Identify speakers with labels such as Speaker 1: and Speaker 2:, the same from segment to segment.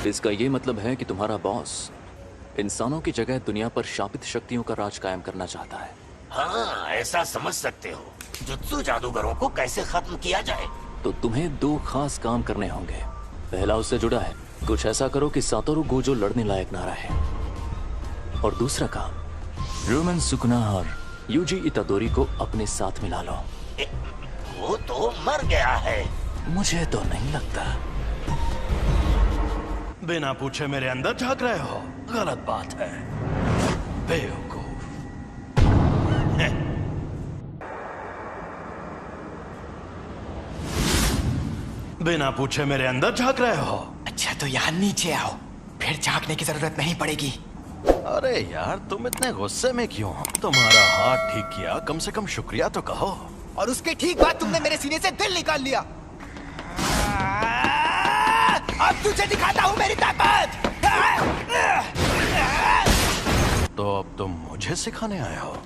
Speaker 1: इसका ये मतलब है कि तुम्हारा बॉस इंसानों की जगह दुनिया पर शापित शक्तियों का राज कायम करना चाहता है।
Speaker 2: हाँ, ऐसा समझ सकते हो। जुत्सु जादूगरों को कैसे खत्म किया जाए?
Speaker 1: तो तुम्हें दो खास काम करने होंगे। पहला उससे जुड़ा है, कुछ ऐसा करो कि सातोरु गोजो लड़ने लायक ना रहे। और दूसरा काम, रोमन सुकुना और यूजी इतादोरी को अपने साथ मिला लो।
Speaker 2: वो तो मर गया है।
Speaker 1: मुझे तो नहीं लगता।
Speaker 3: बिना पूछे मेरे अंदर झांक रहे हो, गलत बात है, बेवकूफ। बिना पूछे मेरे अंदर झांक रहे हो।
Speaker 4: अच्छा तो यहाँ नीचे आओ, फिर झांकने की जरूरत नहीं पड़ेगी।
Speaker 3: अरे यार, तुम इतने गुस्से में क्यों? तुम्हारा हाथ ठीक किया, कम से कम शुक्रिया तो कहो।
Speaker 4: और उसके ठीक बाद तुमने मेरे सीने से दिल निकाल लिया। अब तुझे दिखाता हूँ मेरी ताकत।
Speaker 3: तो अब तुम मुझे सिखाने आए हो?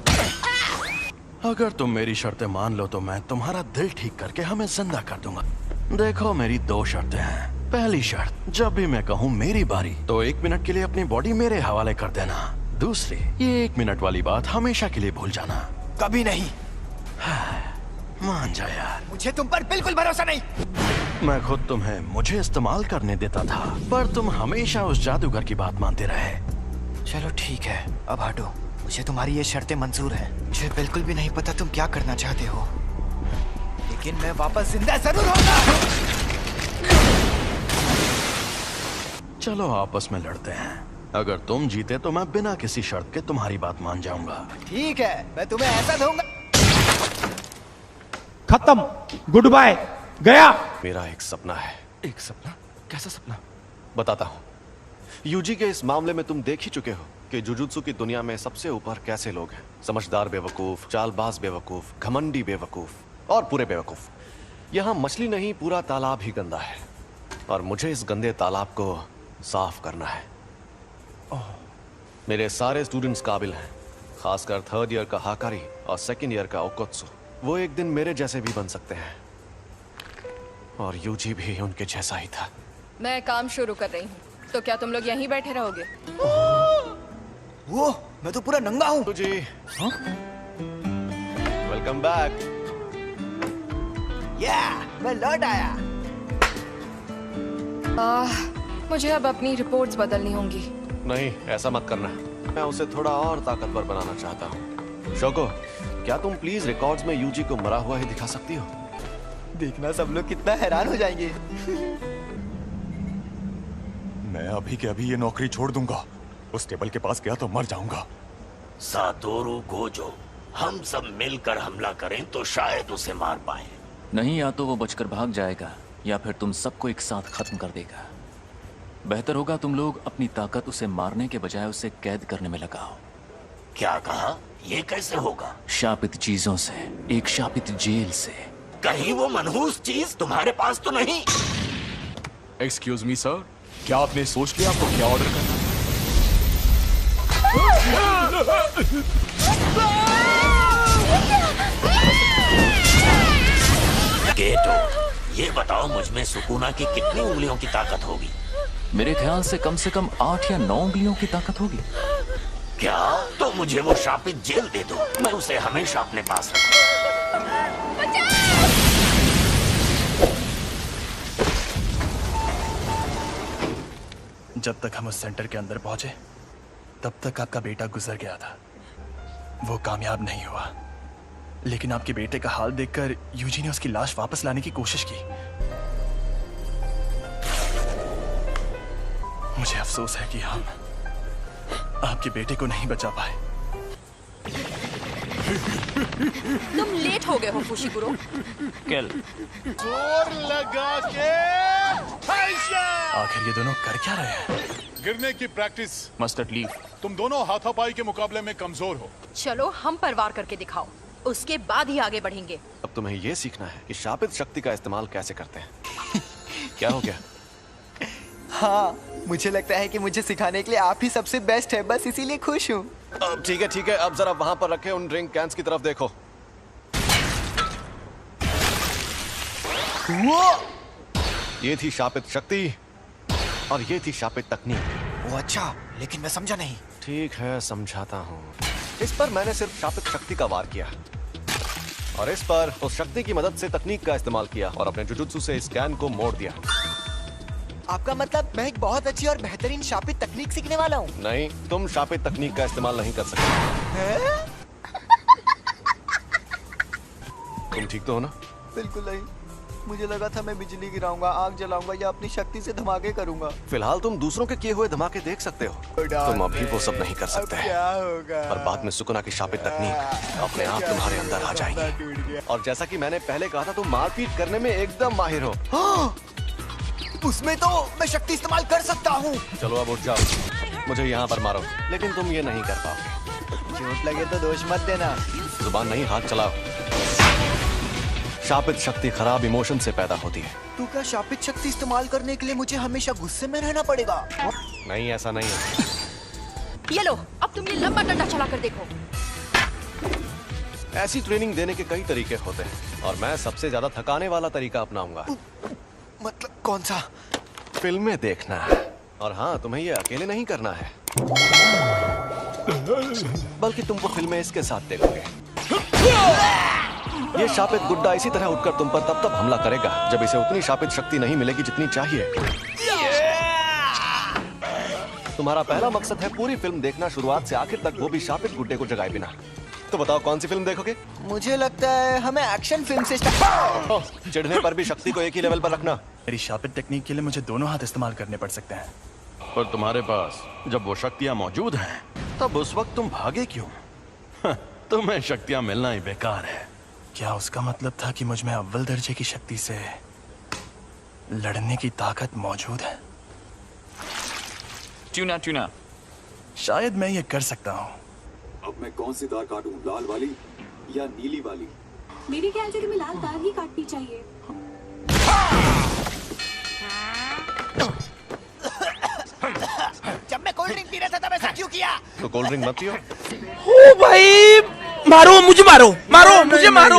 Speaker 3: अगर तुम मेरी शर्तें मान लो तो मैं तुम्हारा दिल ठीक करके हमें जिंदा कर दूंगा। देखो, मेरी दो शर्तें हैं। पहली शर्त, जब भी मैं कहूँ मेरी बारी तो 1 मिनट के लिए अपनी बॉडी मेरे हवाले कर देना। दूसरी, ये 1 मिनट वाली बात हमेशा के लिए भूल जाना।
Speaker 4: कभी नहीं।
Speaker 3: मान जा यार।
Speaker 4: मुझे तुम पर बिल्कुल भरोसा नहीं।
Speaker 3: मैं खुद तुम्हें मुझे इस्तेमाल करने देता था, पर तुम हमेशा उस जादूगर की बात मानते रहे।
Speaker 4: चलो ठीक है, अब हटो। मुझे तुम्हारी ये शर्तें मंजूर हैं। मुझे बिल्कुल भी नहीं पता तुम क्या करना चाहते हो, लेकिन मैं वापस जिंदा जरूर होगा।
Speaker 3: चलो आपस में लड़ते हैं। अगर तुम जीते तो मैं बिना किसी शर्त के तुम्हारी बात मान जाऊंगा।
Speaker 4: ठीक है, मैं तुम्हें ऐसा दूंगा।
Speaker 5: खत्म, गुड बाय, गया।
Speaker 6: मेरा एक सपना है। एक सपना? कैसा सपना? बताता हूँ। यूजी के इस मामले में तुम देख ही चुके हो कि जुजुत्सु की दुनिया में सबसे ऊपर कैसे लोग हैं। समझदार बेवकूफ, चालबाज बेवकूफ, घमंडी बेवकूफ और पूरे बेवकूफ। यहाँ मछली नहीं, पूरा तालाब ही गंदा है और मुझे इस गंदे तालाब को साफ करना है। मेरे सारे स्टूडेंट्स काबिल हैं, खासकर 3rd ईयर का हाकारी और 2nd ईयर का ओकोत्सु। वो एक दिन मेरे जैसे भी बन सकते हैं और यूजी भी उनके जैसा ही था।
Speaker 7: मैं काम शुरू कर रही हूँ, तो क्या तुम लोग यहीं बैठे रहोगे?
Speaker 4: वो मैं तो पूरा नंगा हूँ।
Speaker 6: जी, वेलकम बैक।
Speaker 4: मैं लौट आया।
Speaker 7: मुझे अब अपनी रिपोर्ट्स बदलनी होंगी।
Speaker 6: नहीं, ऐसा मत करना। मैं उसे थोड़ा और ताकतवर बनाना चाहता हूँ। शोको, क्या तुम प्लीज रिकॉर्ड्स में यूजी को मरा हुआ ही दिखा सकती हो?
Speaker 4: देखना सब लोग कितना हैरान हो जाएंगे।
Speaker 8: मैं अभी के अभी ये नौकरी छोड़ दूंगा। उस टेबल के पास गया तो मर जाऊंगा।
Speaker 2: सातोरु गोजो, हम सब मिलकर हमला करें तो शायद उसे मार पाए।
Speaker 1: नहीं, या तो वो बचकर भाग जाएगा या फिर तुम सबको एक साथ खत्म कर देगा। बेहतर होगा तुम लोग अपनी ताकत उसे मारने के बजाय उसे कैद करने में लगाओ।
Speaker 2: क्या कहा? ये कैसे होगा?
Speaker 1: शापित चीजों से, एक शापित जेल से।
Speaker 2: कहीं वो मनहूस चीज तुम्हारे पास तो नहीं?
Speaker 8: एक्सक्यूज मी सर, क्या आपने सोच लिया आपको क्या ऑर्डर करना है?
Speaker 2: गेटो, ये बताओ मुझ में सुकुना की कितनी उंगलियों की ताकत होगी?
Speaker 1: मेरे ख्याल से कम 8 या 9 उंगलियों की ताकत होगी।
Speaker 2: क्या? तो मुझे वो शापित जेल दे दो, मैं उसे हमेशा अपने पास रखूंगा।
Speaker 3: जब तक हम उस सेंटर के अंदर पहुंचे तब तक आपका बेटा गुजर गया था। वो कामयाब नहीं हुआ, लेकिन आपके बेटे का हाल देखकर यूजी ने उसकी लाश वापस लाने की कोशिश की। मुझे अफसोस है कि हम आपके बेटे को नहीं बचा पाए।
Speaker 7: तुम लेट हो गए हो फुशिकुरो।
Speaker 1: किल।
Speaker 8: जोर लगा के
Speaker 3: आखिर ये दोनों कर क्या रहे हैं?
Speaker 8: गिरने की प्रैक्टिस।
Speaker 1: Mustard leaf.
Speaker 8: तुम दोनों हाथापाई के मुकाबले में कमजोर हो।
Speaker 7: चलो हम पर वार करके दिखाओ, उसके बाद ही आगे बढ़ेंगे।
Speaker 6: अब तुम्हें ये सीखना है कि शापित शक्ति का इस्तेमाल कैसे करते हैं। क्या हो गया?
Speaker 4: हाँ, मुझे लगता है कि मुझे सिखाने के लिए आप ही सबसे बेस्ट है, बस इसीलिए खुश हूँ।
Speaker 6: ठीक है ठीक है, अब जरा वहां पर रखे उन ड्रिंक कैंस की तरफ देखो। ये थी शापित शक्ति। और ये थी शापित तकनीक।
Speaker 4: वो अच्छा, लेकिन मैं समझा नहीं।
Speaker 6: ठीक है, समझाता हूँ। इस पर मैंने सिर्फ शापित शक्ति का वार किया और इस पर उस शक्ति की मदद से तकनीक का इस्तेमाल किया और अपने जुजुत्सु से इस कैन को मोड़ दिया।
Speaker 4: आपका मतलब मैं एक बहुत अच्छी और बेहतरीन शापित तकनीक सीखने वाला हूँ?
Speaker 6: नहीं, तुम शापित तकनीक का इस्तेमाल नहीं कर सकते। तुम ठीक तो हो ना?
Speaker 4: बिल्कुल नहीं। मुझे लगा था मैं बिजली गिराऊंगा, आग जलाऊंगा या अपनी शक्ति से धमाके करूंगा।
Speaker 6: फिलहाल तुम दूसरों के किए हुए धमाके देख सकते हो। तुम अभी वो सब नहीं कर सकते।
Speaker 4: क्या होगा?
Speaker 6: और बाद में सुकुना की शापित तकनीक अपने आप तुम्हारे अंदर आ जाएगी। और जैसा कि मैंने पहले कहा था, तुम मारपीट करने में एकदम माहिर हो।
Speaker 4: उसमें तो मैं शक्ति इस्तेमाल कर सकता हूँ।
Speaker 6: चलो अब उठ जाओ, मुझे यहाँ पर मारो, लेकिन तुम ये नहीं कर पाओगे।
Speaker 4: चोट लगे तो दोष मत देना।
Speaker 6: जुबान नहीं, हाथ चलाओ। शापित शक्ति खराब इमोशन से पैदा होती है।
Speaker 4: तो क्या शापित शक्ति इस्तेमाल करने के लिए मुझे हमेशा गुस्से में रहना पड़ेगा?
Speaker 6: नहीं, ऐसा नहीं है।
Speaker 7: ये लो, अब तुम ये लंबा डंडा चला कर देखो।
Speaker 6: ऐसी ट्रेनिंग देने के कई तरीके होते हैं और मैं सबसे ज्यादा थकाने वाला तरीका अपनाऊंगा।
Speaker 4: मतलब कौन सा?
Speaker 6: फिल्में देखना। और हाँ, तुम्हें ये अकेले नहीं करना है, बल्कि तुम वो फिल्में इसके साथ देखोगे। ये शापित गुड्डा इसी तरह उठकर तुम पर तब हमला करेगा जब इसे उतनी शापित शक्ति नहीं मिलेगी जितनी चाहिए। तुम्हारा पहला मकसद है पूरी फिल्म देखना शुरुआत से आखिर तक, वो भी शापित गुड्डे को जगाए बिना। तो बताओ कौन सी फिल्म देखोगे?
Speaker 4: मुझे लगता है हमें एक्शन फिल्म से स्टार्ट।
Speaker 6: चिढ़ने पर भी शक्ति को एक ही लेवल पर रखना।
Speaker 3: मेरी शापित टेक्निक के लिए मुझे दोनों हाथ इस्तेमाल करने पड़ सकते हैं, पर तुम्हारे पास जब वो शक्तियां मौजूद हैं, तब उस वक्त तुम भागे क्यों? तुम्हें शक्तियां मिलना ही बेकार है। क्या उसका मतलब था कि मुझ में अव्वल दर्जे की शक्ति से लड़ने की ताकत मौजूद है?
Speaker 9: ट्यूना
Speaker 3: शायद मैं ये कर सकता हूँ।
Speaker 8: अब मैं कौन सी तार काटूं, लाल वाली या नीली वाली?
Speaker 10: मेरे ख्याल से तुम्हें लाल तार ही काटनी चाहिए।
Speaker 4: जब मैं कोल्ड ड्रिंक पी रहा था तब ऐसा क्यों किया?
Speaker 6: तो कोल्ड ड्रिंक मत पियो।
Speaker 5: ओ भाई, मारो मुझे, मारो मारो मुझे, मारो।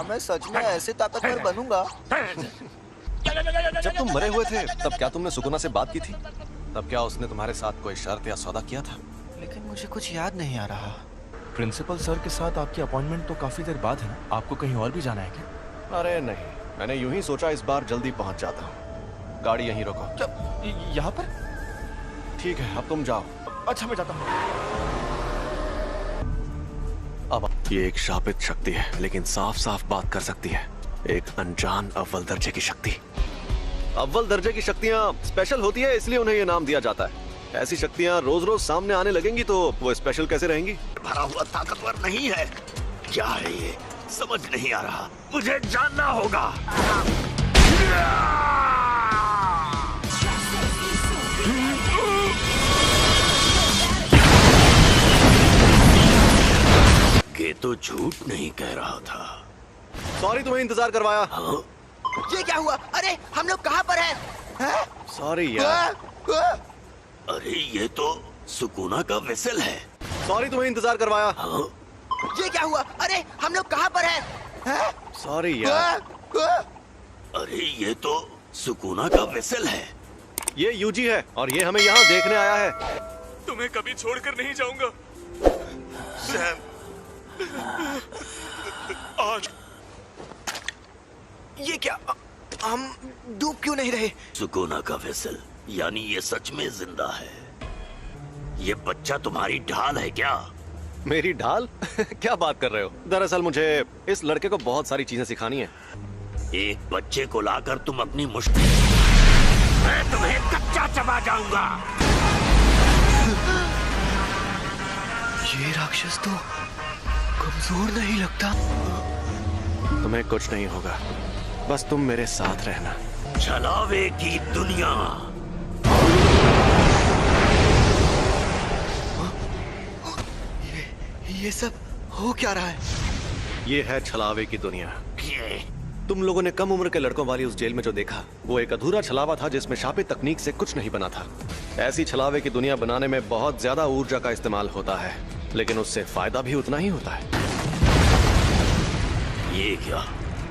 Speaker 4: मैं सच में ऐसे ताकतवर बनूंगा।
Speaker 6: जब तुम मरे हुए थे तब क्या तुमने सुकुना से बात की थी? तब क्या उसने तुम्हारे साथ कोई शर्त या सौदा किया था?
Speaker 4: लेकिन मुझे कुछ याद नहीं आ रहा।
Speaker 11: प्रिंसिपल सर के साथ आपकी अपॉइंटमेंट तो काफी देर बाद है ना? आपको कहीं और भी जाना है क्या?
Speaker 6: अरे नहीं, मैंने यूं ही सोचा इस बार जल्दी पहुंच जाता हूँ। गाड़ी यहीं रोको।
Speaker 11: यहाँ पर?
Speaker 6: ठीक है, अब तुम जाओ।
Speaker 11: अच्छा, मैं जाता हूँ।
Speaker 6: अब ये एक शापित शक्ति है, लेकिन साफ साफ बात कर सकती है। एक अनजान अव्वल दर्जे की शक्ति। अव्वल दर्जे की शक्तियाँ स्पेशल होती है, इसलिए उन्हें ये नाम दिया जाता है। ऐसी शक्तियाँ रोज रोज सामने आने लगेंगी तो वो स्पेशल कैसे रहेंगी?
Speaker 2: भरा हुआ ताकतवर नहीं है। क्या है ये? समझ नहीं आ रहा। मुझे जानना होगा। ये तो झूठ नहीं कह रहा था।
Speaker 6: सॉरी, तुम्हें इंतजार करवाया।
Speaker 4: ये क्या हुआ? अरे हम लोग कहाँ पर हैं?
Speaker 6: सॉरी यार।
Speaker 2: अरे ये तो सुकुना का वेसल है।
Speaker 6: सॉरी, तुम्हें इंतजार करवाया।
Speaker 4: ये क्या हुआ? अरे हम लोग कहाँ पर हैं?
Speaker 6: सॉरी यार।
Speaker 2: अरे ये तो सुकुना का वेसल है।
Speaker 6: ये यूजी है और ये हमें यहाँ देखने आया है।
Speaker 8: तुम्हें कभी छोड़कर नहीं जाऊंगा सैम। आज
Speaker 4: ये क्या? हम डूब क्यों नहीं रहे?
Speaker 2: सुकुना का वेसल, यानी ये सच में जिंदा है। ये बच्चा तुम्हारी ढाल है क्या?
Speaker 6: मेरी ढाल? क्या बात कर रहे हो? दरअसल मुझे इस लड़के को बहुत सारी चीजें सिखानी है।
Speaker 2: एक बच्चे को लाकर तुम अपनी मुश्किल, मैं तुम्हें कच्चा चबा जाऊंगा।
Speaker 4: ये राक्षस तो कमजोर नहीं लगता।
Speaker 6: तुम्हें कुछ नहीं होगा, बस तुम मेरे साथ रहना।
Speaker 2: छलावे की दुनिया।
Speaker 4: ये सब हो क्या रहा है?
Speaker 6: ये है छलावे की दुनिया। तुम लोगों ने कम उम्र के लड़कों वाली उस जेल में जो देखा, वो एक अधूरा छलावा था जिसमें शापित तकनीक से कुछ नहीं बना था। ऐसी छलावे की दुनिया बनाने में बहुत ज्यादा ऊर्जा का इस्तेमाल होता है, लेकिन उससे फायदा भी उतना ही होता है।
Speaker 2: ये क्या?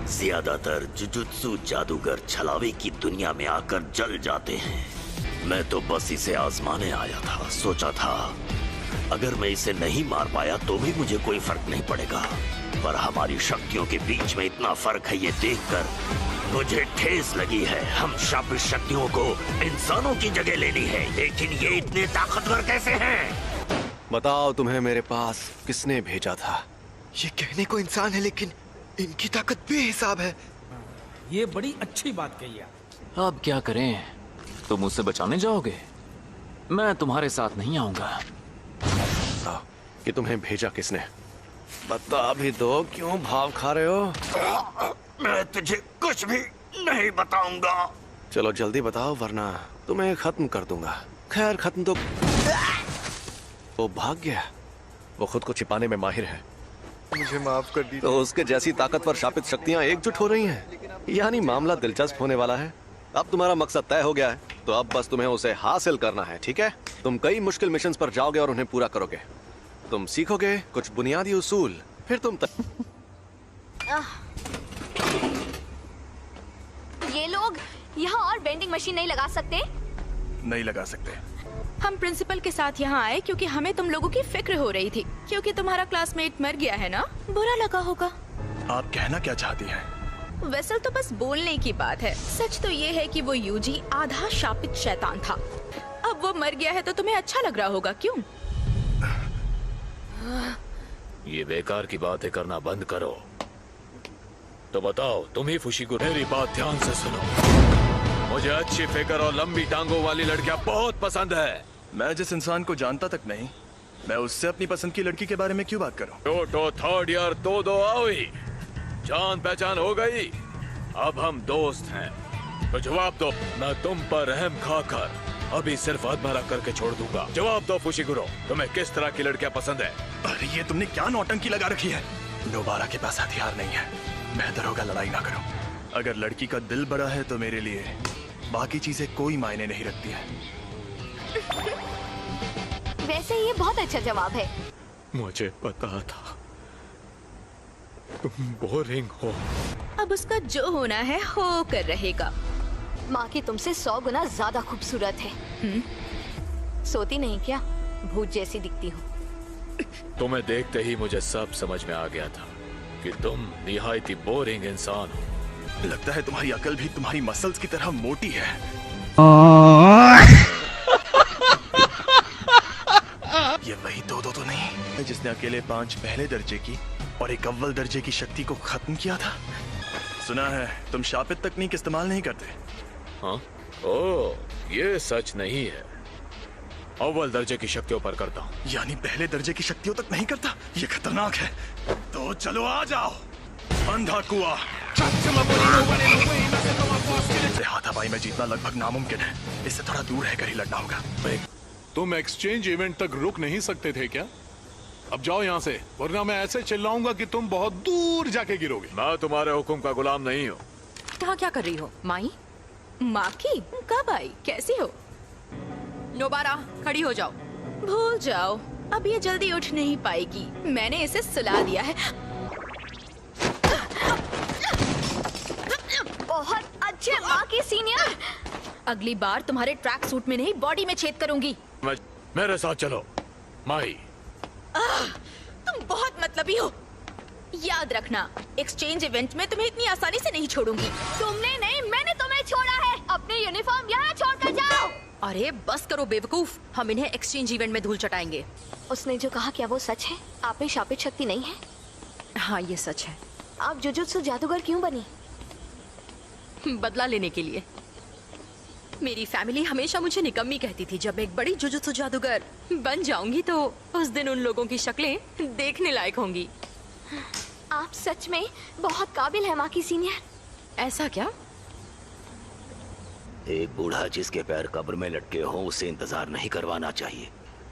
Speaker 2: ज्यादातर जुजुत्सु जादूगर छलावे की दुनिया में आकर जल जाते हैं। मैं तो बस इसे आजमाने आया था। सोचा था अगर मैं इसे नहीं मार पाया तो भी मुझे कोई फर्क नहीं पड़ेगा, पर हमारी शक्तियों के बीच में इतना फर्क है ये देखकर मुझे ठेस लगी है। हम शापित शक्तियों को इंसानों की जगह लेनी है, लेकिन ये इतने ताकतवर कैसे हैं?
Speaker 6: बताओ तुम्हें मेरे पास किसने भेजा था?
Speaker 4: ये कहने को इंसान है लेकिन इनकी ताकत बेहिसाब है।
Speaker 5: ये बड़ी अच्छी बात कही है।
Speaker 1: अब क्या करें? तुम मुझसे बचाने जाओगे? मैं तुम्हारे साथ नहीं आऊंगा।
Speaker 6: बताओ कि तुम्हें भेजा किसने? बता भी दो, क्यों भाव खा रहे हो?
Speaker 2: मैं तुझे कुछ भी नहीं बताऊंगा।
Speaker 6: चलो जल्दी बताओ वरना तुम्हें खत्म कर दूंगा। खैर खत्म तो वो भाग गया। वो खुद को छिपाने में माहिर है।
Speaker 4: मुझे माफ कर दीजिए।
Speaker 6: तो उसके जैसी ताकतवर शापित शक्तियां एकजुट हो रही हैं। यानी मामला दिलचस्प होने वाला है। अब तुम्हारा मकसद तय हो गया है, तो अब बस तुम्हें उसे हासिल करना है, ठीक है? तुम कई मुश्किल मिशंस पर जाओगे और उन्हें पूरा करोगे। तुम सीखोगे कुछ बुनियादी उसूल, फिर तुम
Speaker 9: ये लोग यहाँ और वेंडिंग मशीन नहीं लगा सकते?
Speaker 11: नहीं लगा सकते।
Speaker 7: हम प्रिंसिपल के साथ यहाँ आए क्योंकि हमें तुम लोगों की फिक्र हो रही थी, क्योंकि तुम्हारा क्लासमेट मर गया है ना, बुरा लगा होगा।
Speaker 11: आप कहना क्या चाहती हैं?
Speaker 7: वैसे तो बस बोलने की बात है। सच तो ये है कि वो यूजी आधा शापित शैतान था। अब वो मर गया है तो तुम्हें अच्छा लग रहा होगा, क्यों?
Speaker 2: ये बेकार की बातें करना बंद करो। तो बताओ तुम ही फुशिगु। मेरी बात ध्यान से सुनो। मुझे अच्छी फिगर और लंबी टांगों वाली लड़कियां बहुत पसंद है।
Speaker 11: मैं जिस इंसान को जानता तक नहीं, मैं उससे अपनी पसंद की लड़की के बारे में क्यों बात करूं?
Speaker 2: टोटो थर्ड ईयर तो आओई, जान पहचान हो गई। अब हम दोस्त हैं। तो जवाब दो। मैं तुम पर रहम खाकर अभी सिर्फ अधमरा करके छोड़ दूंगा। जवाब दो फुशिगुरो, तुम्हें किस तरह की लड़कियां पसंद है?
Speaker 11: अरे ये तुमने क्या नौटंकी लगा रखी है? दोबारा के पास हथियार नहीं है। बेहतर होगा लड़ाई ना करो। अगर लड़की का दिल बड़ा है तो मेरे लिए बाकी चीजें कोई मायने नहीं रखती है।
Speaker 9: वैसे ये बहुत अच्छा जवाब है।
Speaker 2: मुझे पता था तुम बोरिंग हो।
Speaker 7: अब उसका जो होना है हो कर रहेगा।
Speaker 9: माँ की तुमसे 100 गुना ज्यादा खूबसूरत है। सोती नहीं क्या? भूत जैसी दिखती हो।
Speaker 2: तुम्हें देखते ही मुझे सब समझ में आ गया था कि तुम निहायती बोरिंग इंसान हो।
Speaker 11: लगता है तुम्हारी अकल भी तुम्हारी मसल्स की तरह मोटी है। ये वही दो तो नहीं है जिसने अकेले 5 पहले दर्जे की और एक अव्वल दर्जे की शक्ति को खत्म किया था। सुना है तुम शापित तकनीक इस्तेमाल नहीं करते।
Speaker 2: हाँ? ओह, ये सच नहीं है। अव्वल दर्जे की शक्तियों पर करता हूँ।
Speaker 11: यानी पहले दर्जे की शक्तियों तक नहीं करता? ये खतरनाक है। तो चलो आ जाओ। अंधा कुआं। हाथापाई में जीतना लगभग नामुमकिन है। इससे थोड़ा दूर रहकर ही लड़ना होगा।
Speaker 12: तुम एक्सचेंज इवेंट तक रुक नहीं सकते थे क्या? अब जाओ यहाँ से, वरना मैं ऐसे चिल्लाऊंगा कि तुम बहुत दूर जाके गिरोगे।
Speaker 2: मैं तुम्हारे हुक्म का गुलाम नहीं हूँ।
Speaker 7: यहाँ क्या कर रही हो? माई? माँ की? कब आई? कैसी हो? नोबारा, खड़ी हो जाओ। भूल जाओ, अब ये जल्दी उठ नहीं पाएगी। मैंने इसे सुला दिया है।
Speaker 9: बहुत अच्छे माँ की सीनियर।
Speaker 7: अगली बार तुम्हारे ट्रैक सूट में नहीं, बॉडी में छेद करूंगी।
Speaker 2: मेरे साथ चलो माई।
Speaker 7: तुम बहुत मतलबी हो। याद रखना, एक्सचेंज इवेंट में तुम्हें इतनी आसानी से नहीं छोड़ूंगी।
Speaker 9: तुमने नहीं, मैंने तुम्हें छोड़ा है। अपनी यूनिफॉर्म यहाँ छोड़कर जाओ।
Speaker 7: अरे बस करो बेवकूफ, हम इन्हें एक्सचेंज इवेंट में धूल चटाएंगे।
Speaker 9: उसने जो कहा क्या वो सच है? आप में शापित शक्ति नहीं है?
Speaker 7: हाँ ये सच है।
Speaker 9: आप जुजुत्सु जादूगर क्यों बनी?
Speaker 7: बदला लेने के लिए। मेरी फैमिली हमेशा मुझे निकम्मी कहती थी। जब मैं एक बड़ी जुजुत्सु जादूगर बन जाऊंगी तो उस दिन उन लोगों की शक्लें देखने लायक होंगी।
Speaker 9: आप सच में बहुत काबिल है माँ की सीनियर।
Speaker 7: ऐसा क्या?
Speaker 2: एक बूढ़ा जिसके पैर कब्र में लटके हों उसे इंतजार नहीं करवाना चाहिए।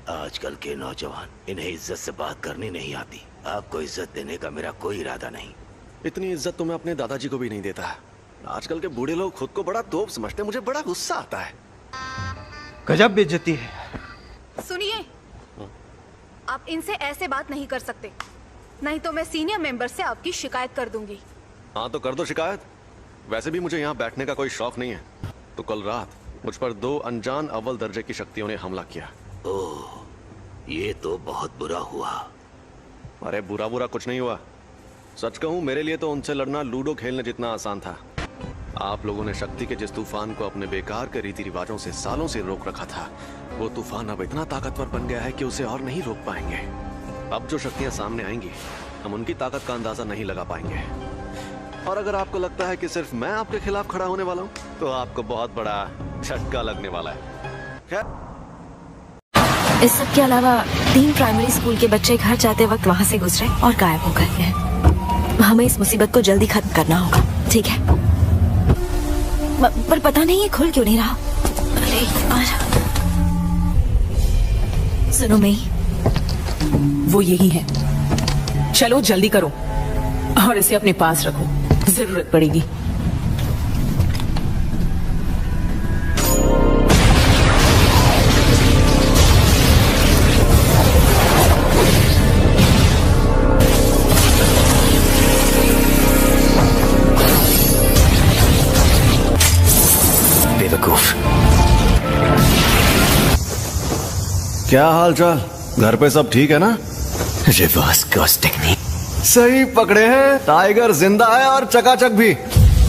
Speaker 2: आजकल के नौजवान, इन्हें इज्जत से बात करनी नहीं आती। आपको इज्जत देने का मेरा कोई इरादा नहीं।
Speaker 6: इतनी इज्जत तो मैं अपने दादाजी को भी नहीं देता। आजकल के बूढ़े लोग खुद को बड़ा तोप समझते, मुझे बड़ा गुस्सा आता है।
Speaker 5: गजब बेइज्जती है।
Speaker 10: सुनिए, आप इनसे ऐसे बात नहीं कर सकते, नहीं तो मैं सीनियर मेंबर से आपकी शिकायत कर दूंगी।
Speaker 6: हाँ तो कर दो शिकायत। वैसे भी मुझे यहाँ बैठने का कोई शौक नहीं है। तो कल रात मुझ पर 2 अनजान अव्वल दर्जे की शक्तियों ने हमला किया।
Speaker 2: ओह, ये तो बहुत बुरा हुआ।
Speaker 6: अरे बुरा बुरा कुछ नहीं हुआ। सच कहूं, मेरे लिए तो उनसे लड़ना लूडो खेलने जितना आसान था। आप लोगों ने शक्ति के जिस तूफान को अपने बेकार के रीति रिवाजों से सालों से रोक रखा था, वो तूफान अब इतना ताकतवर बन गया है कि उसे और नहीं रोक पाएंगे। अब जो शक्तियां सामने आएंगी, हम उनकी ताकत का अंदाजा नहीं लगा पाएंगे। और अगर आपको लगता है कि सिर्फ मैं आपके खिलाफ खड़ा होने वाला हूं, तो आपको बहुत बड़ा झटका लगने वाला है। खैर,
Speaker 13: इस सब के अलावा 3 प्राइमरी स्कूल के बच्चे घर जाते वक्त वहाँ से गुजरे और गायब हो गए हैं। हमें इस मुसीबत को जल्दी खत्म करना होगा, ठीक है? पर पता नहीं ये खुल क्यों नहीं रहा। अरे यार। सुनो मई,
Speaker 14: वो यही है। चलो जल्दी करो और इसे अपने पास रखो, जरूरत पड़ेगी।
Speaker 6: क्या हाल चाल? घर पे सब ठीक है ना?
Speaker 2: रिवर्स कर्स टेक्निक
Speaker 6: सही पकड़े हैं। टाइगर जिंदा है और चकाचक भी।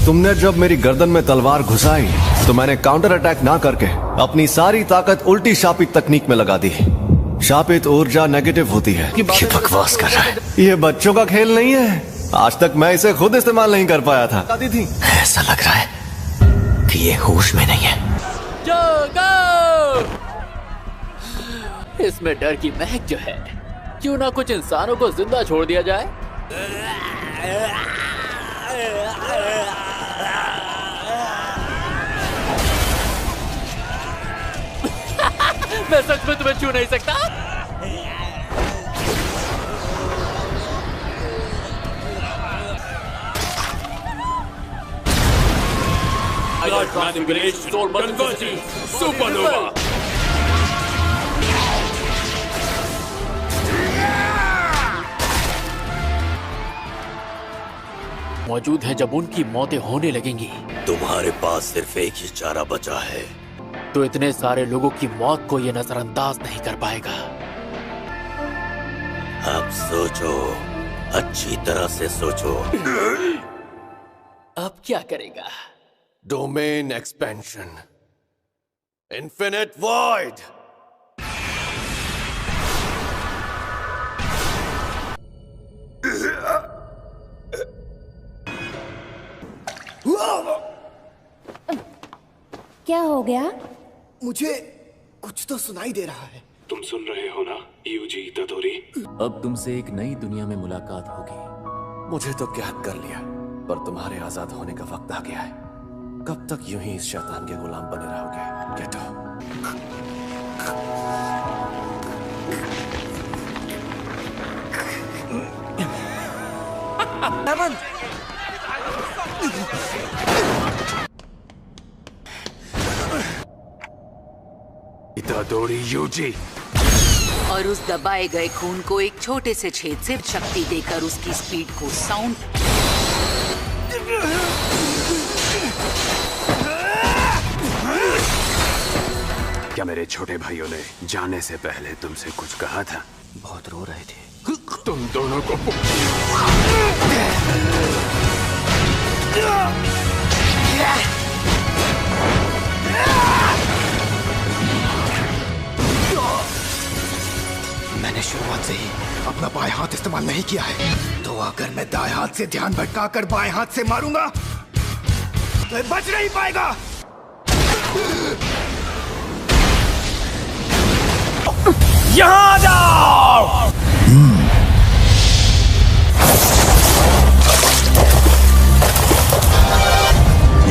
Speaker 6: तुमने जब मेरी गर्दन में तलवार घुसाई तो मैंने काउंटर अटैक ना करके अपनी सारी ताकत उल्टी शापित तकनीक में लगा दी। शापित ऊर्जा नेगेटिव होती है।
Speaker 2: ये बकवास कर रहा है।
Speaker 6: ये बच्चों का खेल नहीं है। आज तक मैं इसे खुद इस्तेमाल नहीं कर पाया था। थी।
Speaker 2: ऐसा लग रहा है कि ये होश में नहीं है।
Speaker 1: इसमें डर की महक जो है, क्यों ना कुछ इंसानों को जिंदा छोड़ दिया जाए? मैं सच में तुम्हें छू नहीं सकता। सुपरनोवा। मौजूद है जब उनकी मौतें होने लगेंगी।
Speaker 2: तुम्हारे पास सिर्फ एक ही चारा बचा है,
Speaker 1: तो इतने सारे लोगों की मौत को ये नजरअंदाज नहीं कर पाएगा।
Speaker 2: अब सोचो, अच्छी तरह से सोचो।
Speaker 1: अब क्या करेगा?
Speaker 3: Domain expansion, infinite void.
Speaker 15: क्या हो गया?
Speaker 4: मुझे कुछ तो सुनाई दे रहा है।
Speaker 12: तुम सुन रहे हो ना यूजी ततोरी?
Speaker 1: अब तुमसे एक नई दुनिया में मुलाकात होगी।
Speaker 6: मुझे तो कैद कर लिया, पर तुम्हारे आजाद होने का वक्त आ गया है। कब तक यूं ही इस शैतान के गुलाम बने रहोगे? Get out.
Speaker 12: ततोरी यूजी।
Speaker 16: और उस दबाए गए खून को एक छोटे से छेद से शक्ति देकर उसकी स्पीड को साउंड।
Speaker 12: क्या मेरे छोटे भाइयों ने जाने से पहले तुमसे कुछ कहा था?
Speaker 1: बहुत रो रहे थे।
Speaker 12: तुम दोनों को
Speaker 4: मैंने शुरुआत से ही अपना बाएं हाथ इस्तेमाल नहीं किया है, तो अगर मैं दाएं हाथ से ध्यान भटकाकर बाएं हाथ से मारूंगा तो बच नहीं पाएगा।
Speaker 5: यहाँ आ जाओ।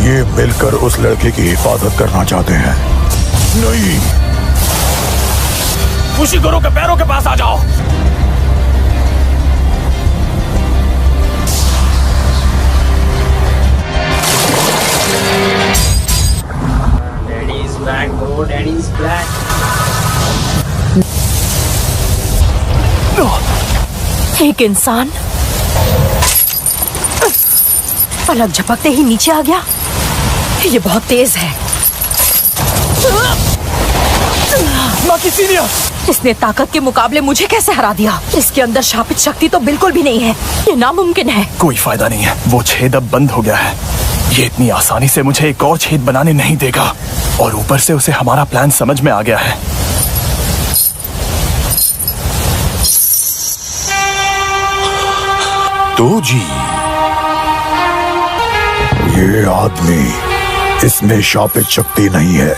Speaker 8: ये मिलकर उस लड़के की हिफाजत करना चाहते हैं। नहीं,
Speaker 5: उशिगुरु के पैरों के पास आ जाओ।
Speaker 17: Daddy's back, bro. Daddy's back.
Speaker 13: एक इंसान पलक झपकते ही नीचे आ गया। ये बहुत तेज है।
Speaker 5: माकी सीनियर,
Speaker 13: इसने ताकत के मुकाबले मुझे कैसे हरा दिया? इसके अंदर शापित शक्ति तो बिल्कुल भी नहीं है। ये नामुमकिन है।
Speaker 11: कोई फायदा नहीं है, वो छेद अब बंद हो गया है। ये इतनी आसानी से मुझे एक और छेद बनाने नहीं देगा। और ऊपर से उसे हमारा प्लान समझ में आ गया है।
Speaker 8: तो जी, ये आदमी, इसमें शापित शक्ति नहीं है।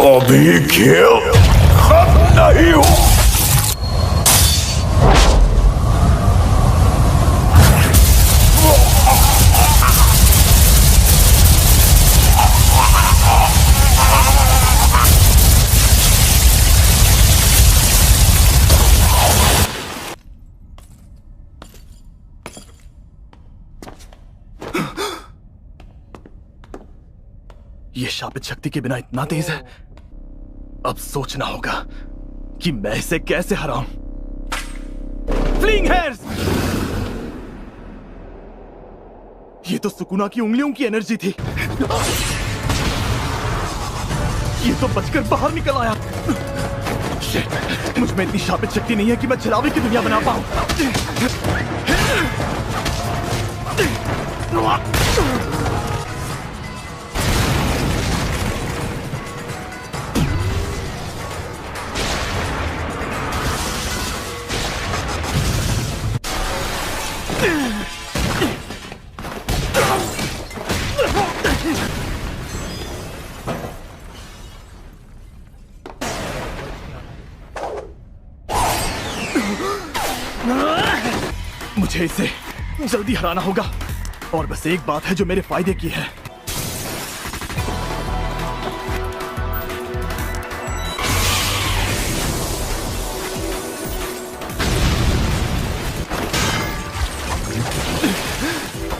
Speaker 8: अभी खेल खत्म नहीं हो।
Speaker 11: ये शापित शक्ति के बिना इतना तेज है। अब सोचना होगा कि मैं इसे कैसे हराऊं। Fling hairs! ये तो सुकुना की उंगलियों की एनर्जी थी। ये तो बचकर बाहर निकल आया। शिट, मुझ में इतनी शापित शक्ति नहीं है कि मैं छलावे की दुनिया बना पाऊं। मुझे इसे जल्दी हराना होगा। और बस एक बात है जो मेरे फायदे की है।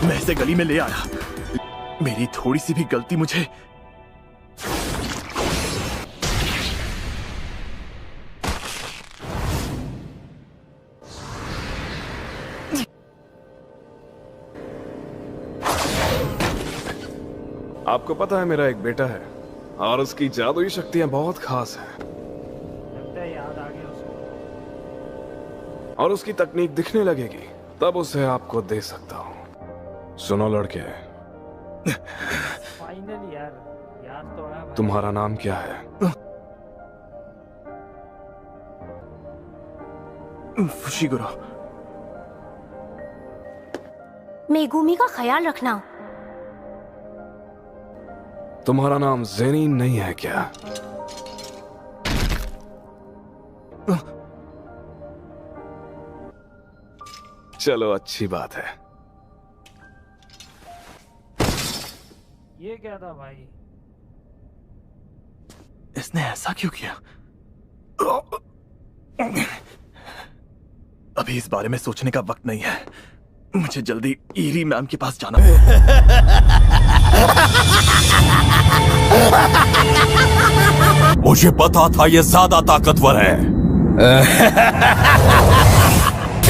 Speaker 11: मैं इसे गली में ले आया। मेरी थोड़ी सी भी गलती मुझे
Speaker 15: आपको पता है मेरा एक बेटा है और उसकी जादुई शक्तियां बहुत खास हैं। और उसकी तकनीक दिखने लगेगी तब उसे आपको दे सकता हूं। सुनो लड़के, तुम्हारा नाम क्या है?
Speaker 11: फुशिगुरो।
Speaker 18: मेगुमी का ख्याल रखना।
Speaker 15: तुम्हारा नाम जेनी नहीं है क्या? चलो अच्छी बात है।
Speaker 17: ये क्या था भाई?
Speaker 11: इसने ऐसा क्यों किया? अभी इस बारे में सोचने का वक्त नहीं है। मुझे जल्दी ईरी मैम के पास जाना
Speaker 8: मुझे पता था ये ज्यादा ताकतवर है।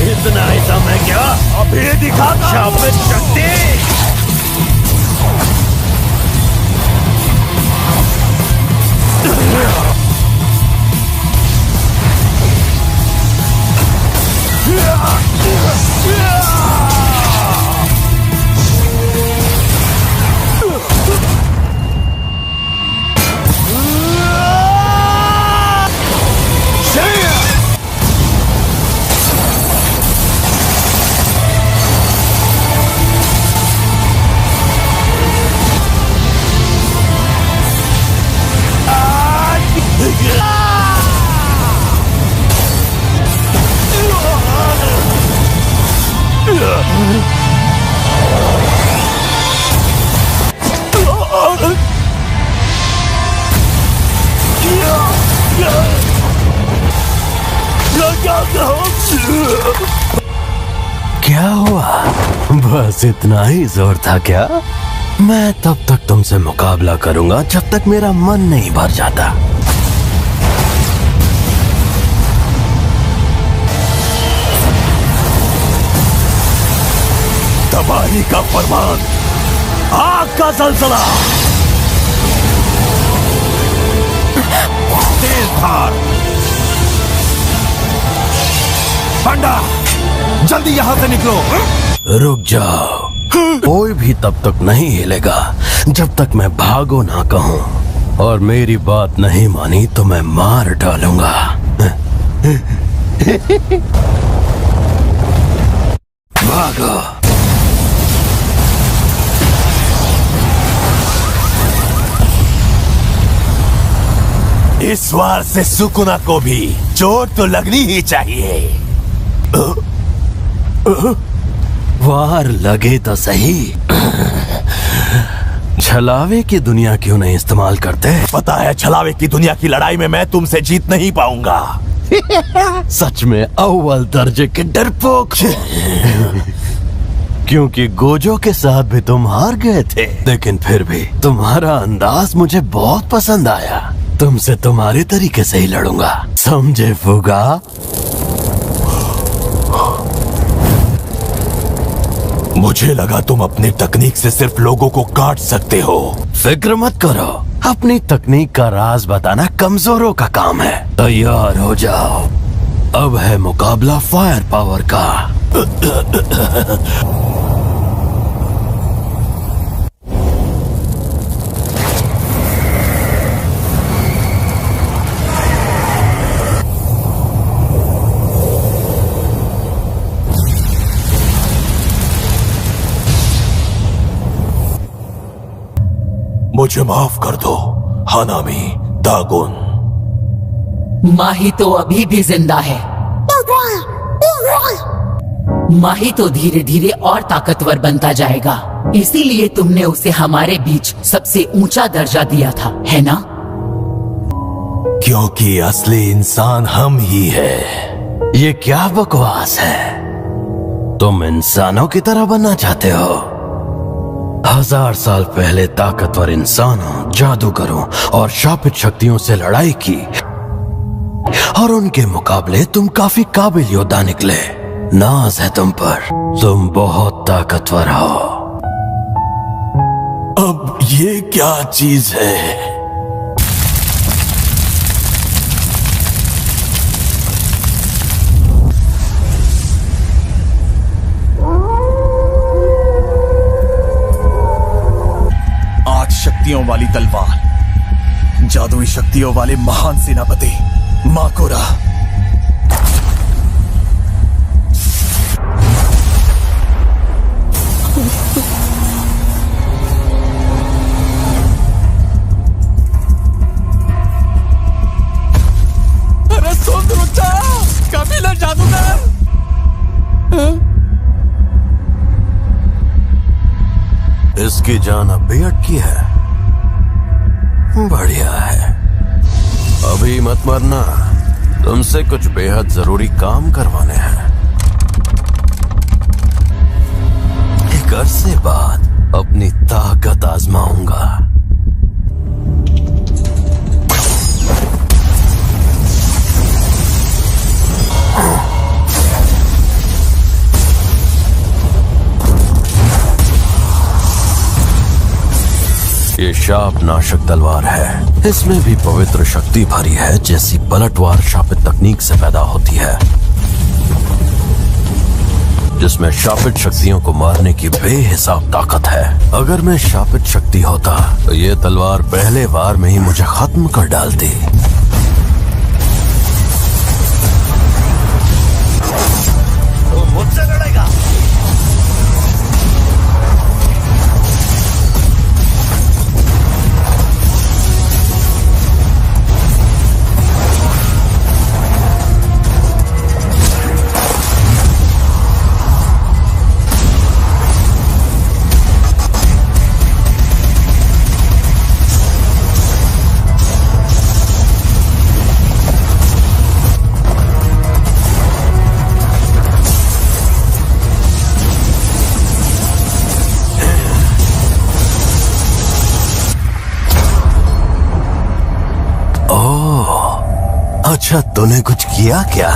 Speaker 2: इतना ही समय क्या? अभी दिखाता शापित शक्ति।
Speaker 3: क्या हुआ? बस इतना ही जोर था क्या? मैं तब तक तुमसे मुकाबला करूंगा जब तक मेरा मन नहीं भर जाता।
Speaker 8: तबाही का फरमान, आग का जलजला, तेज धार। पंडा, जल्दी यहां से निकलो।
Speaker 3: रुक जाओ, कोई भी तब तक नहीं हिलेगा जब तक मैं भागो ना कहूं, और मेरी बात नहीं मानी तो मैं मार डालूंगा। भागो।
Speaker 8: इस वार से सुकुना को भी चोट तो लगनी ही चाहिए।
Speaker 3: वार लगे तो सही। छलावे की दुनिया क्यों नहीं इस्तेमाल करते?
Speaker 8: पता है, छलावे की दुनिया की लड़ाई में मैं तुमसे जीत नहीं पाऊंगा।
Speaker 3: सच में अव्वल दर्जे के डरपोक। क्योंकि गोजो के साथ भी तुम हार गए थे, लेकिन फिर भी तुम्हारा अंदाज मुझे बहुत पसंद आया। तुमसे तुम्हारे तरीके से ही लड़ूंगा, समझे फुगा?
Speaker 8: मुझे लगा तुम अपनी तकनीक से सिर्फ लोगों को काट सकते हो।
Speaker 3: फिक्र मत करो, अपनी तकनीक का राज बताना कमजोरों का काम है। तैयार हो जाओ, अब है मुकाबला फायर पावर का।
Speaker 8: मुझे माफ कर दो हानामी दागुन।
Speaker 16: माही तो अभी भी जिंदा है। माही तो धीरे धीरे और ताकतवर बनता जाएगा, इसीलिए तुमने उसे हमारे बीच सबसे ऊंचा दर्जा दिया था, है ना?
Speaker 8: क्योंकि असली इंसान हम ही है।
Speaker 3: ये क्या बकवास है? तुम इंसानों की तरह बनना चाहते हो? 1000 साल पहले ताकतवर इंसानों, जादूगरों और शापित शक्तियों से लड़ाई की, और उनके मुकाबले तुम काफी काबिल योद्धा निकले। नाज है तुम पर, तुम बहुत ताकतवर हो।
Speaker 8: अब ये क्या चीज है?
Speaker 11: शक्तियों वाली तलवार, जादुई शक्तियों वाले महान सेनापति माकोरा।
Speaker 5: अरे सुन रुचा, कबीला जादूगर।
Speaker 3: इसकी जान अब भी अटकी है। बढ़िया है, अभी मत मरना, तुमसे कुछ बेहद जरूरी काम करवाने हैं। एक अरसे बाद अपनी ताकत आजमाऊंगा। ये शाप नाशक तलवार है, इसमें भी पवित्र शक्ति भरी है, जैसी पलटवार शापित तकनीक से पैदा होती है, जिसमें शापित शक्तियों को मारने की बेहिसाब ताकत है। अगर मैं शापित शक्ति होता तो ये तलवार पहले वार में ही मुझे खत्म कर डालती।
Speaker 8: तो मुझसे लड़ेगा?
Speaker 3: अच्छा तूने कुछ किया क्या?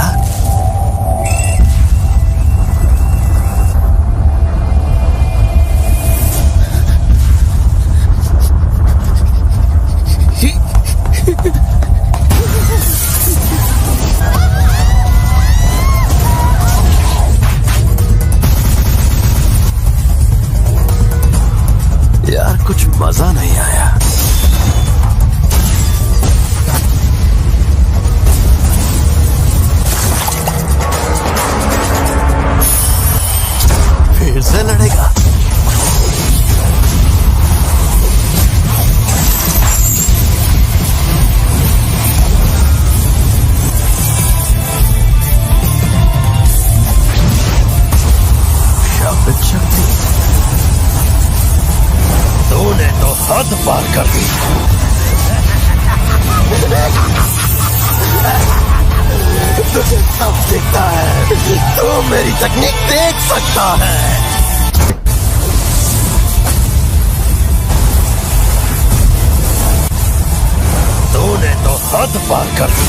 Speaker 3: यार कुछ मजा नहीं आया। फिर से लड़ेगा। शापित शक्ति, तूने तो हद पार कर दी। तुझे सब दिखता है, तू मेरी टेक्निक देख सकता है। तूने तो हद पार कर दी।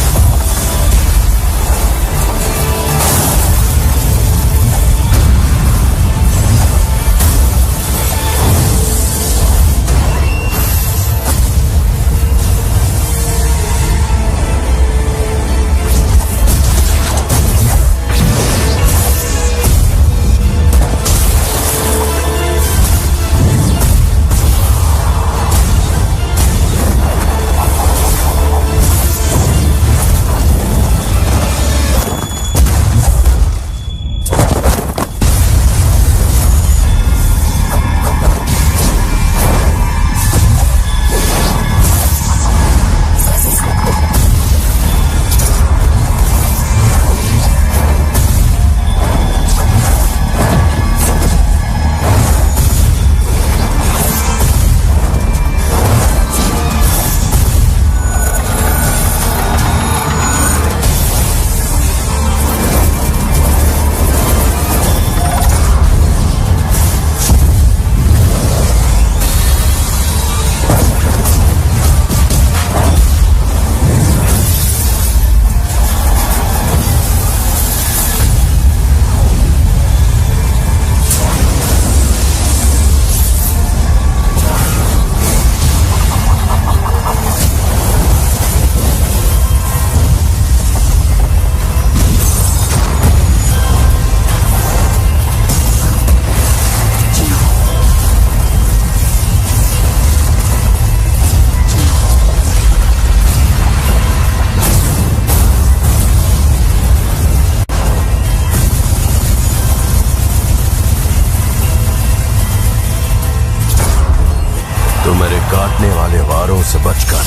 Speaker 3: काटने वाले वारों से बचकर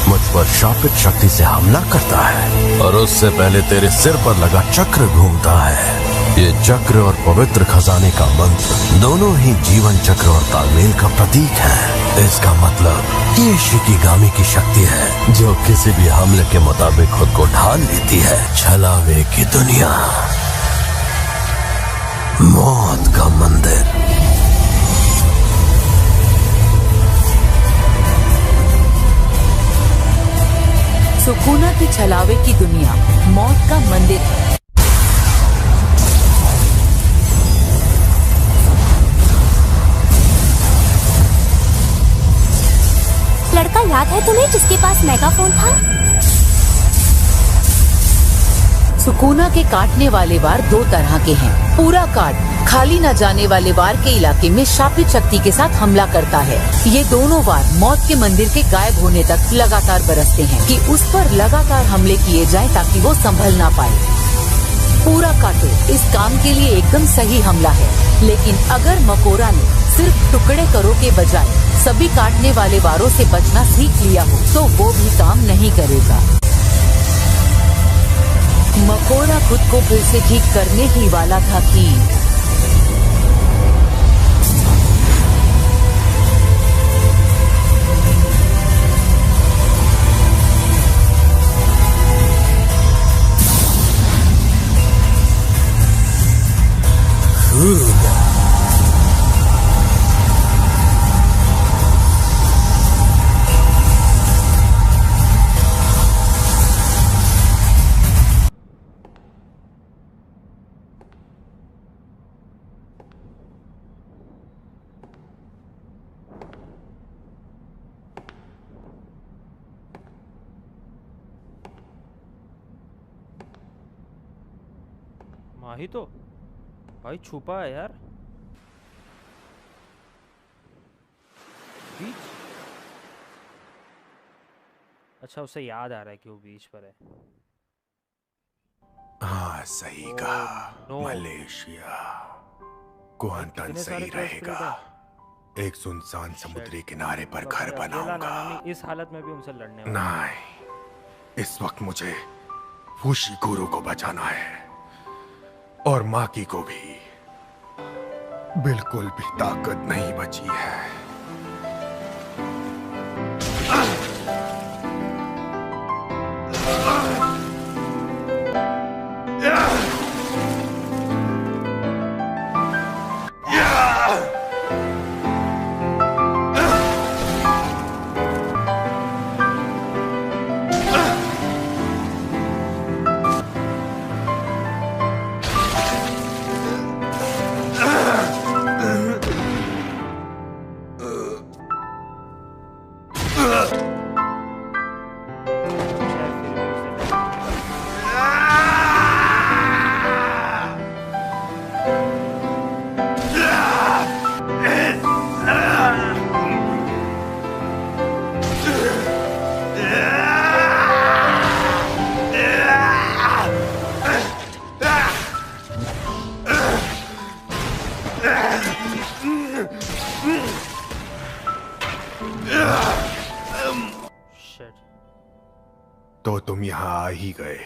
Speaker 3: मुझ पर शापित शक्ति से हमला करता है और उससे पहले तेरे सिर पर लगा चक्र घूमता है। ये चक्र और पवित्र खजाने का मंत्र दोनों ही जीवन चक्र और तालमेल का प्रतीक है। इसका मतलब ये शिकिगामी की शक्ति है जो किसी भी हमले के मुताबिक खुद को ढाल लेती है। छलावे की दुनिया, मौत का मंदिर।
Speaker 14: सुकूना की छलावे की दुनिया, मौत का मंदिर है।
Speaker 18: लड़का याद है तुम्हें जिसके पास मेगाफोन था?
Speaker 14: सुकूना के काटने वाले वार दो तरह के हैं। पूरा काट खाली न जाने वाले वार के इलाके में शापित शक्ति के साथ हमला करता है। ये दोनों वार मौत के मंदिर के गायब होने तक लगातार बरसते हैं कि उस पर लगातार हमले किए जाएं ताकि वो संभल ना पाए। पूरा काटो इस काम के लिए एकदम सही हमला है, लेकिन अगर मकोरा ने सिर्फ टुकड़े करो के बजाय सभी काटने वाले वारों से बचना सीख लिया हो तो वो भी काम नहीं करेगा। मकोरा खुद को फिर से ठीक करने ही वाला था कि
Speaker 19: माही तो भाई छुपा है यार। बीच, अच्छा उसे याद आ रहा है कि वो बीच पर है।
Speaker 8: हाँ सही कहा, मलेशिया क्वांटन सही रहेगा। एक सुनसान समुद्री किनारे पर घर बनाऊंगा।
Speaker 19: इस हालत में भी उनसे लड़ने वाला।
Speaker 8: नहीं, इस वक्त मुझे फूशी गुरु को बचाना है और माकी को भी। बिल्कुल भी ताकत नहीं बची है। तो तुम यहां आ ही गए।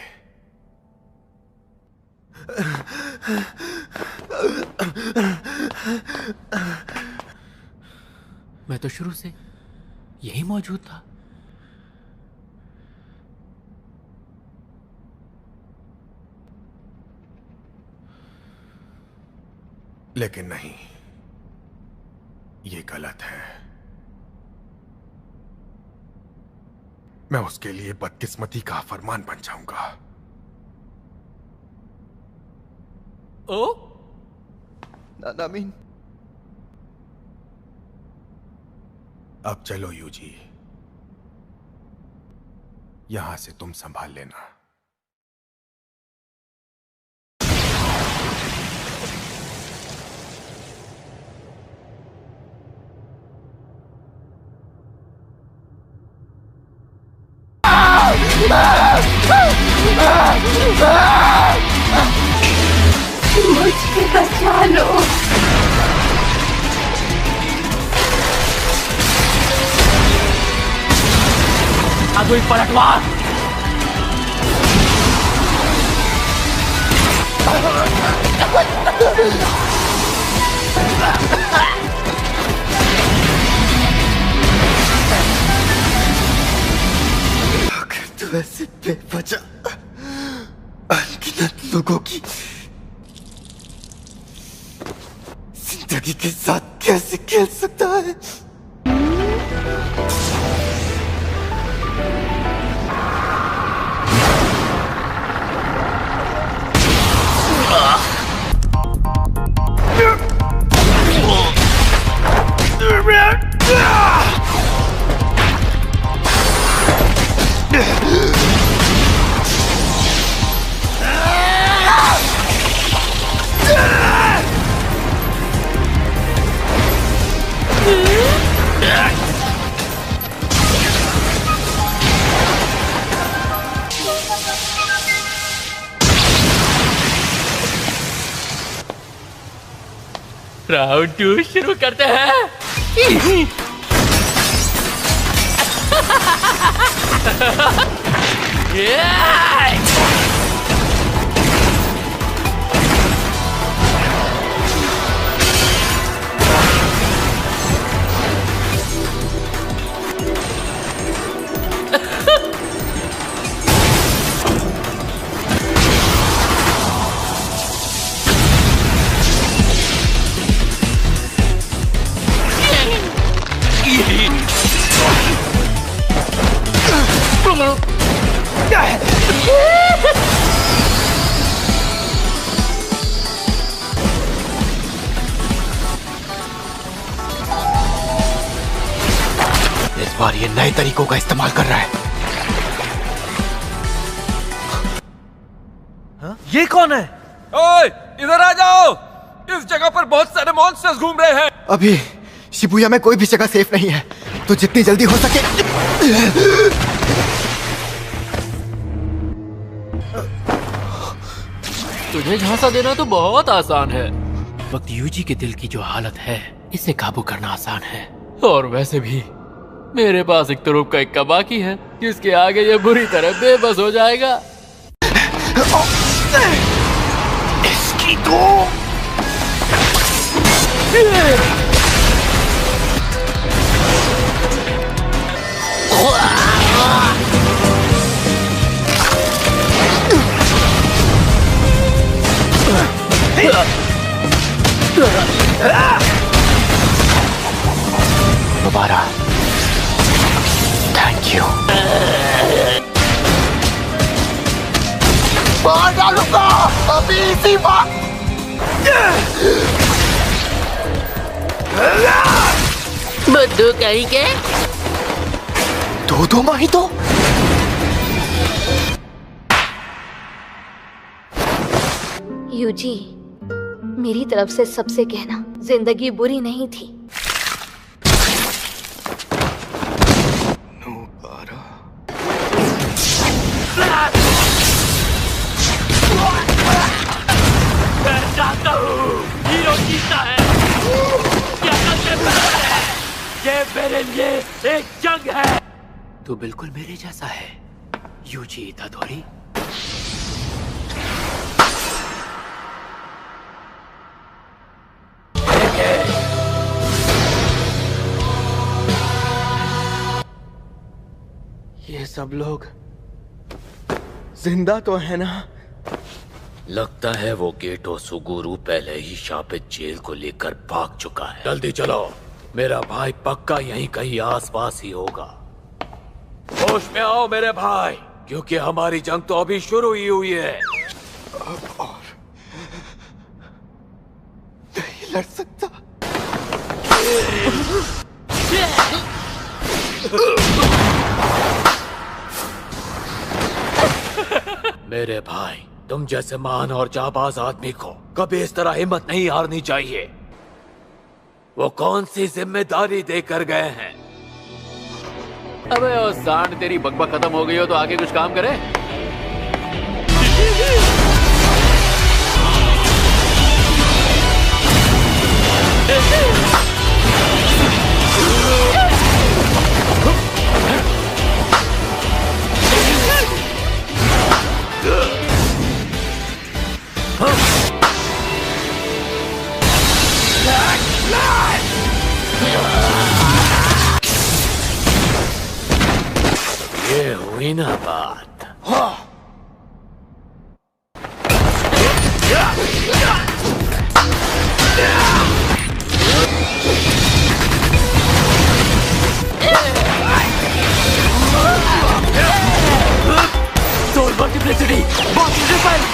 Speaker 1: मैं तो शुरू से यही मौजूद था।
Speaker 8: लेकिन नहीं, ये गलत है। मैं उसके लिए बदकिस्मती का फरमान बन जाऊंगा।
Speaker 1: ओ
Speaker 4: नानामीन,
Speaker 8: अब चलो यूजी, यहां से तुम संभाल लेना।
Speaker 18: मुझे बचा लो।
Speaker 1: कोई पलटवार।
Speaker 4: अगर तू ऐसे बेवजह अनगिनत लोगों की जिंदगी के साथ कैसे खेल सकता है?
Speaker 1: राउंड 2 शुरू करते हैं।
Speaker 4: इस बार ये नए तरीकों का इस्तेमाल कर रहा है।
Speaker 5: हाँ? ये कौन है?
Speaker 15: ओए, इधर आ जाओ। इस जगह पर बहुत सारे मॉन्स्टर्स घूम रहे हैं।
Speaker 4: अभी शिबुया में कोई भी जगह सेफ नहीं है, तो जितनी जल्दी हो सके।
Speaker 20: तुझे झांसा देना तो बहुत आसान है। वक्त यूजी के दिल की जो हालत है, इसे काबू करना आसान है। और वैसे भी मेरे पास एक तुरुप का इक्का बाकी है, जिसके आगे ये बुरी तरह बेबस हो जाएगा।
Speaker 4: इसकी तो
Speaker 20: दोबारा थैंक यू।
Speaker 4: मार डालूंगा अभी इसी वक्त।
Speaker 20: बुद्धू कहीं के
Speaker 4: दो माही तो
Speaker 9: यूजी, मेरी तरफ से सबसे कहना, जिंदगी बुरी नहीं थी।
Speaker 20: हीरो जीता है। क्या करते हैं? ये मेरे लिए एक जंग है। तू बिल्कुल मेरे जैसा है, यूजी इतादोरी।
Speaker 5: ये सब लोग जिंदा तो है ना?
Speaker 2: लगता है वो गेटो सुगुरु पहले ही शापित जेल को लेकर भाग चुका है। जल्दी चलो, मेरा भाई पक्का यहीं कहीं आसपास ही होगा। होश में आओ मेरे भाई, क्योंकि हमारी जंग तो अभी शुरू ही हुई है।
Speaker 4: और नहीं लड़ सकता।
Speaker 2: मेरे भाई, तुम जैसे महान और जाबाज आदमी को कभी इस तरह हिम्मत नहीं हारनी चाहिए। वो कौन सी जिम्मेदारी देकर गए हैं?
Speaker 20: अबे ओ सांड, तेरी बकबक खत्म हो गई हो तो आगे कुछ काम करे।
Speaker 2: ये हुई ना बात।
Speaker 20: Soul multiplicity, body repel.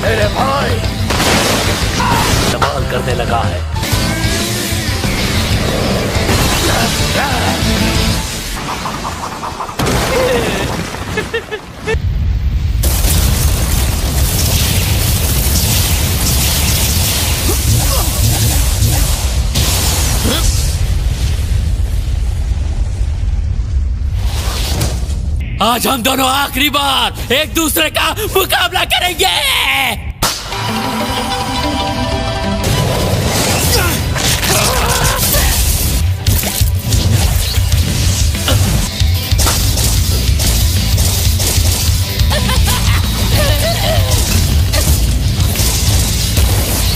Speaker 2: मेरे भाई कमाल करने लगा है।
Speaker 20: आज हम दोनों आखिरी बार एक दूसरे का मुकाबला करेंगे।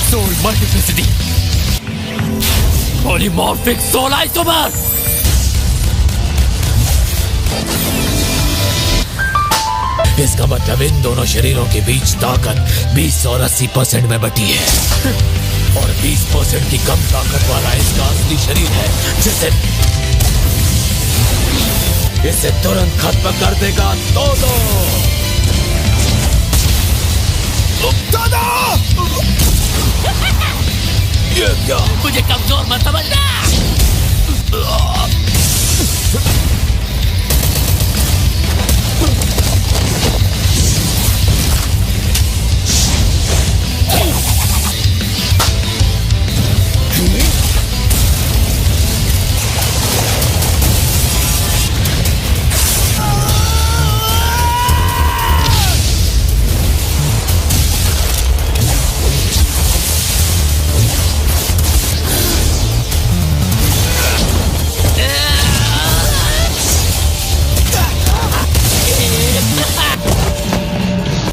Speaker 20: Soul multiplicity, polymorphic soul isomer.
Speaker 16: इसका मतलब इन दोनों शरीरों के बीच ताकत 20 और 80% में बटी है और 20% की कम ताकत वाला इसका असली शरीर है जिसे इसे तुरंत खत्म कर देगा। दोनों ये क्या?
Speaker 20: मुझे कमजोर मत समझना।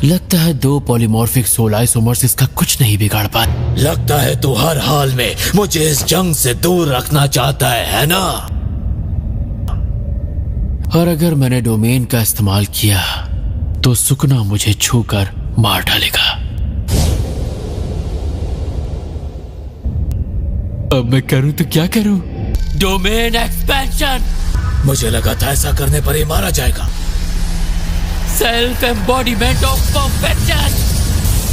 Speaker 20: लगता है दो पॉलीमॉर्फिक सोल आइसोमर्स इसका कुछ नहीं बिगाड़ पाए।
Speaker 16: लगता है तू हर हाल में मुझे इस जंग से दूर रखना चाहता है ना?
Speaker 20: और अगर मैंने डोमेन का इस्तेमाल किया तो सुकना मुझे छूकर मार डालेगा। अब मैं करूं तो क्या करूं? Domain expansion.
Speaker 16: मुझे लगा था ऐसा करने पर ही मारा जाएगा।
Speaker 20: Self embodiment of perfection.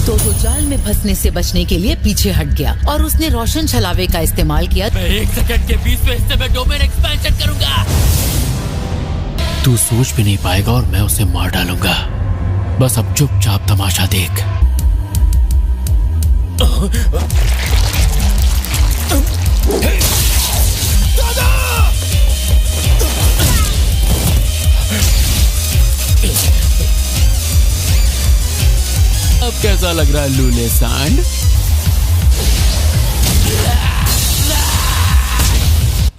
Speaker 14: तो जाल में फंसने से बचने के लिए पीछे हट गया और उसने रोशन छलावे का इस्तेमाल किया।
Speaker 20: मैं 1 सेकंड के 20वें हिस्से में डोमेन एक्सपेंशन करूंगा। तू सोच भी नहीं पाएगा और मैं उसे मार डालूंगा। बस अब चुपचाप तमाशा देख। अब कैसा लग रहा है लूले सांड?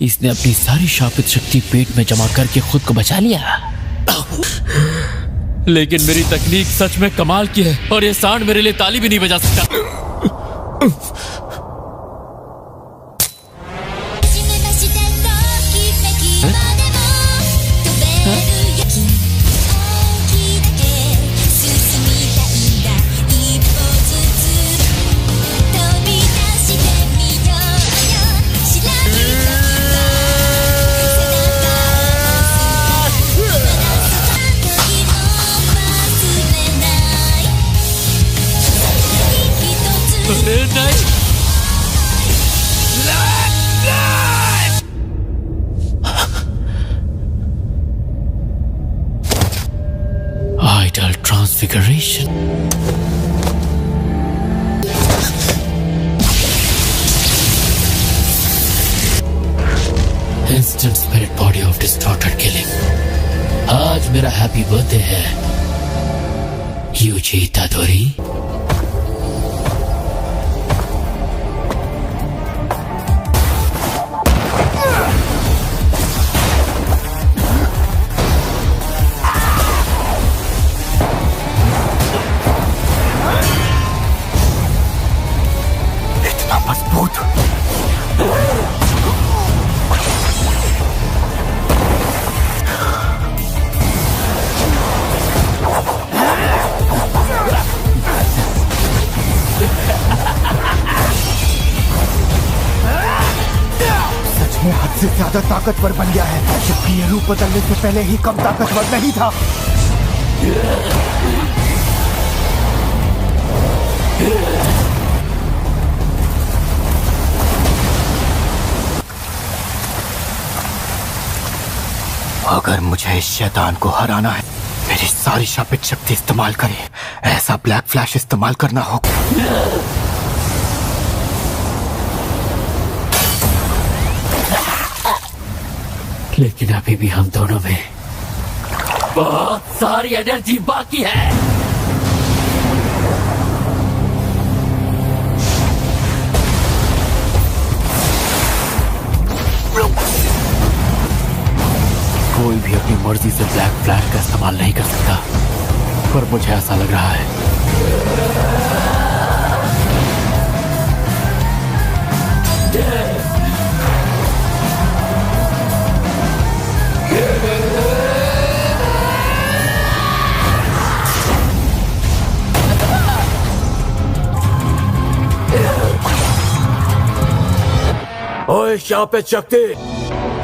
Speaker 20: इसने अपनी सारी शापित शक्ति पेट में जमा करके खुद को बचा लिया। लेकिन मेरी तकनीक सच में कमाल की है और ये सांड मेरे लिए ताली भी नहीं बजा सकता। Idol transfiguration. Instant spirit body of distorted killing. आज मेरा हैप्पी बर्थडे है यूजी इतादोरी।
Speaker 4: हद से ज्यादा ताकतवर बन गया है, जबकि ये रूप बदलने से पहले ही कम ताकतवर नहीं था। अगर मुझे इस शैतान को हराना है, मेरी सारी शापित शक्ति इस्तेमाल करे। ऐसा ब्लैक फ्लैश इस्तेमाल करना होगा।
Speaker 20: लेकिन अभी भी हम दोनों में बहुत सारी एनर्जी बाकी है। कोई भी अपनी मर्जी से ब्लैक फ्लैश का इस्तेमाल नहीं कर सकता, पर मुझे ऐसा लग रहा है।
Speaker 16: ओए शापित शक्ति,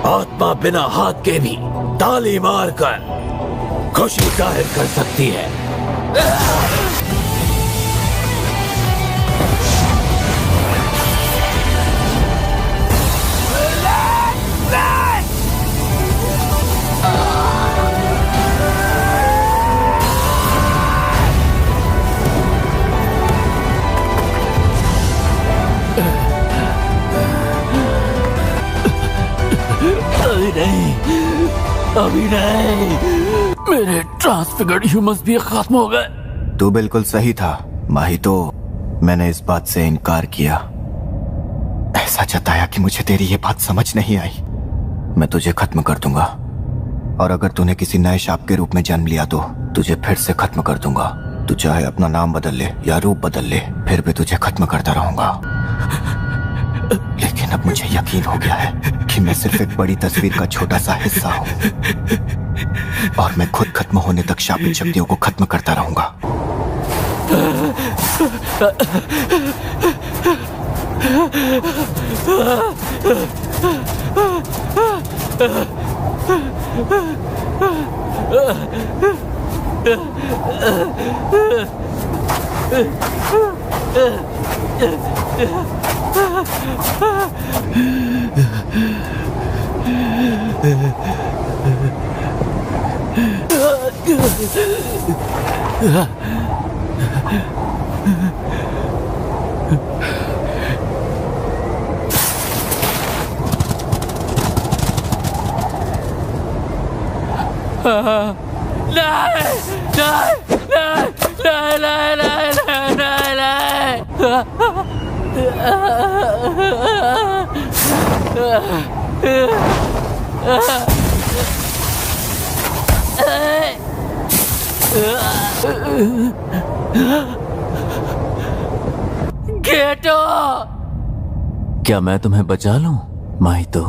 Speaker 16: आत्मा बिना हाथ के भी ताली मारकर खुशी जाहिर कर सकती है। अभी नहीं, अभी नहीं, मेरे ट्रांसफिगर्ड ह्यूमंस भी खत्म हो गए।
Speaker 4: तू बिल्कुल सही था माहितो। मैंने इस बात से इनकार किया, ऐसा जताया कि मुझे तेरी ये बात समझ नहीं आई। मैं तुझे खत्म कर दूंगा, और अगर तूने किसी नए शाप के रूप में जन्म लिया तो तुझे फिर से खत्म कर दूंगा। तू चाहे अपना नाम बदल ले या रूप बदल ले, फिर भी तुझे खत्म करता रहूंगा। लेकिन अब मुझे यकीन हो गया है कि मैं सिर्फ एक बड़ी तस्वीर का छोटा सा हिस्सा हूं, और मैं खुद खत्म होने तक शापित शक्तियों को खत्म करता रहूंगा।
Speaker 1: क्या मैं तुम्हें बचा लूं माहितो?